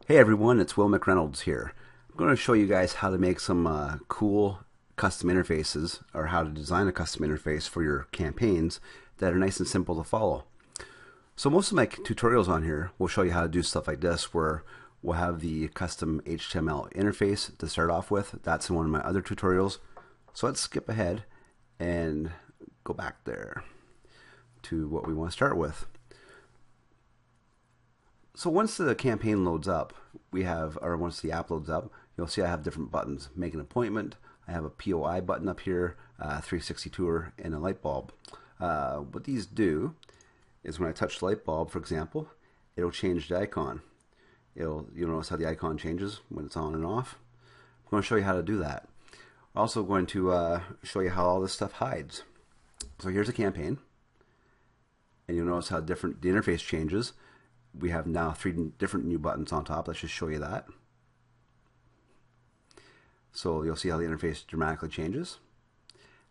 Hey everyone, it's Will McReynolds here. I'm going to show you guys how to make some cool custom interfaces, or how to design a custom interface for your campaigns that are nice and simple to follow. So most of my tutorials on here will show you how to do stuff like this, where we'll have the custom HTML interface to start off with. That's in one of my other tutorials. So let's skip ahead and go back there to what we want to start with. So once the campaign loads up, once the app loads up, you'll see I have different buttons. Make an appointment. I have a POI button up here, 360 tour, and a light bulb. What these do is when I touch the light bulb, for example, it'll change the icon. You'll notice how the icon changes when it's on and off. I'm going to show you how to do that. I'm also going to show you how all this stuff hides. So here's a campaign, and you'll notice how different the interface changes. We have now 3 different new buttons on top. Let's just show you that. So you'll see how the interface dramatically changes,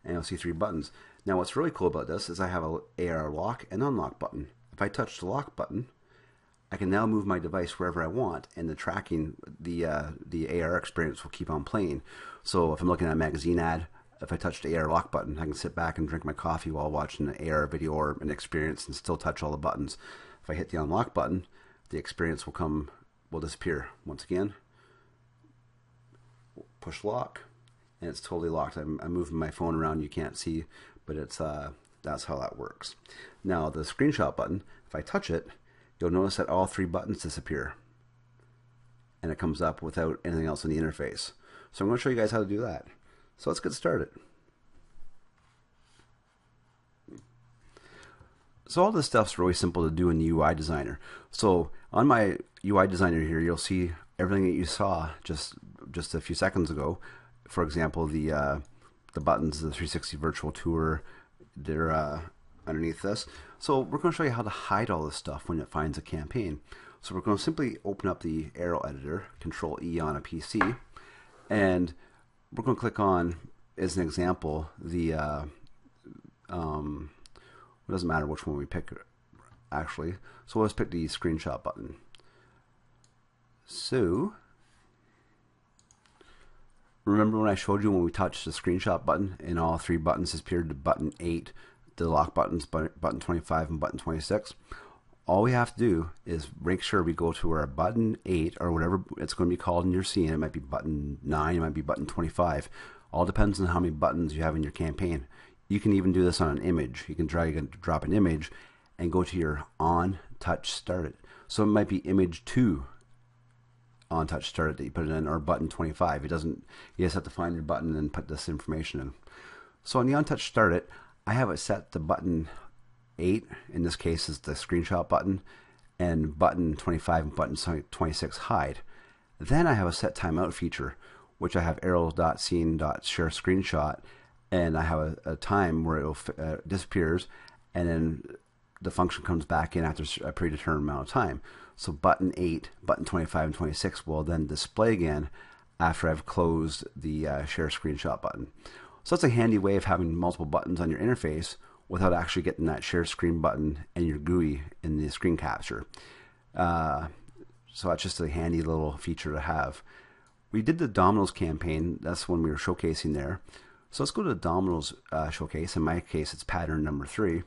and you'll see 3 buttons. Now what's really cool about this is I have a AR lock and unlock button. If I touch the lock button, I can now move my device wherever I want, and the tracking, the AR experience will keep on playing. So if I'm looking at a magazine ad, if I touch the AR lock button, I can sit back and drink my coffee while watching an AR video or an experience and still touch all the buttons. If I hit the unlock button, the experience will disappear. Once again, push lock, and it's totally locked. I'm moving my phone around, you can't see, but that's how that works. Now the screenshot button, if I touch it, you'll notice that all 3 buttons disappear, and it comes up without anything else in the interface. So I'm going to show you guys how to do that. So let's get started. So all this stuff's really simple to do in the UI designer. So on my UI designer here, you'll see everything that you saw just a few seconds ago. For example, the buttons, the 360 virtual tour, they're underneath this. So we're going to show you how to hide all this stuff when it finds a campaign. So we're going to simply open up the arrow editor, Control E on a PC, and we're going to click on, as an example, it doesn't matter which one we pick, actually. So let's pick the screenshot button. So remember when I showed you when we touched the screenshot button and all 3 buttons disappeared to button 8, the lock buttons, button 25 and button 26? All we have to do is make sure we go to our button 8, or whatever it's going to be called in your scene. It might be button 9, it might be button 25. All depends on how many buttons you have in your campaign. You can even do this on an image. You can drag and drop an image and go to your on touch started. So it might be image 2 on touch started that you put it in, or button 25. You just have to find your button and put this information in. So on the on touch started, I have it set to button 8. In this case is the screenshot button, and button 25 and button 26 hide. Then I have a set timeout feature, which I have arrow.scene.share screenshot, and I have a time where it disappears, and then the function comes back in after a predetermined amount of time. So button 8, button 25, and 26 will then display again after I've closed the share screenshot button. So that's a handy way of having multiple buttons on your interface without actually getting that share screen button and your GUI in the screen capture. So that's just a handy little feature to have. We did the Domino's campaign. That's when we were showcasing there. So let's go to the Domino's showcase. In my case, it's pattern number 3,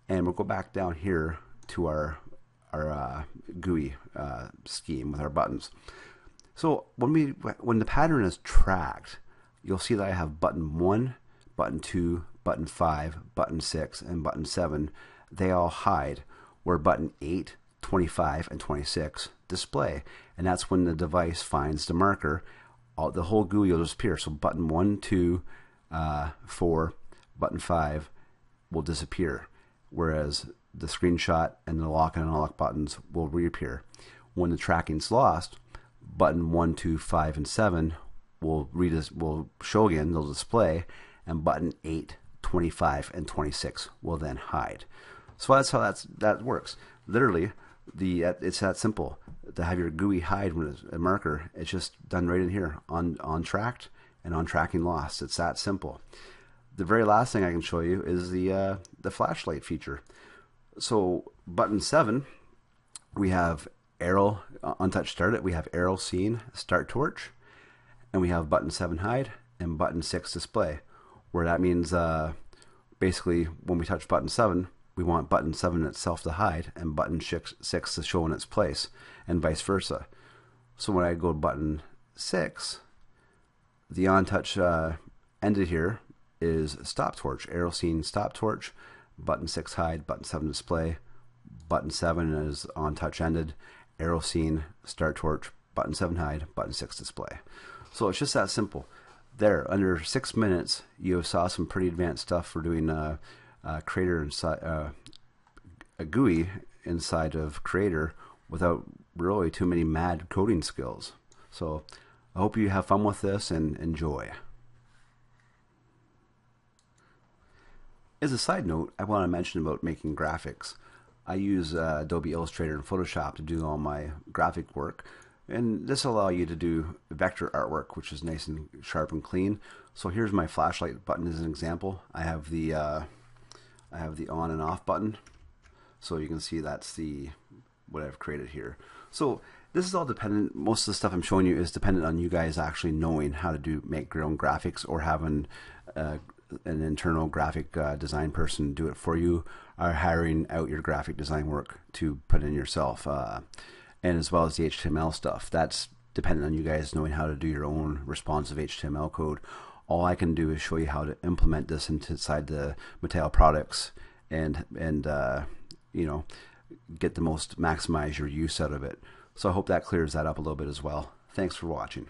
and we'll go back down here to our GUI scheme with our buttons. So when the pattern is tracked, you'll see that I have button 1, button 2, button 5, button 6, and button 7. They all hide, where button 8, 25, and 26 display, and that's when the device finds the marker. The whole GUI will disappear. So button 1, 2, 4, button 5 will disappear, whereas the screenshot and the lock and unlock buttons will reappear. When the tracking's lost, button 1, 2, 5, and 7 will show again, they'll display, and button 8, 25, and 26 will then hide. So that's how that works. Literally, it's that simple to have your GUI hide when it's a marker. It's just done right in here on tracked and on tracking lost. It's that simple. The very last thing I can show you is the flashlight feature. So button 7, we have arrow untouched start it, we have arrow scene, start torch, and we have button 7 hide and button 6 display, where that means basically when we touch button 7, we want button 7 itself to hide and button 6 to show in its place, and vice versa. So when I go to button 6, the on touch ended here is stop torch, arrow scene, stop torch, button 6 hide, button 7 display, button 7 is on touch ended, arrow scene, start torch, button 7 hide, button 6 display. So it's just that simple. There, under 6 minutes, you saw some pretty advanced stuff for doing Creator inside a GUI inside of Creator without really too many mad coding skills. So I hope you have fun with this and enjoy. As a side note, I want to mention about making graphics. I use Adobe Illustrator and Photoshop to do all my graphic work, and this will allow you to do vector artwork, which is nice and sharp and clean. So here's my flashlight button as an example. I have the on and off button, so you can see that's the what I've created here. So this is all dependent. Most of the stuff I'm showing you is dependent on you guys actually knowing how to make your own graphics, or having an internal graphic design person do it for you, or hiring out your graphic design work to put in yourself, and as well as the HTML stuff. That's dependent on you guys knowing how to do your own responsive HTML code. All I can do is show you how to implement this inside the Metaio products, and you know, get the most maximize your use out of it. So I hope that clears that up a little bit as well. Thanks for watching.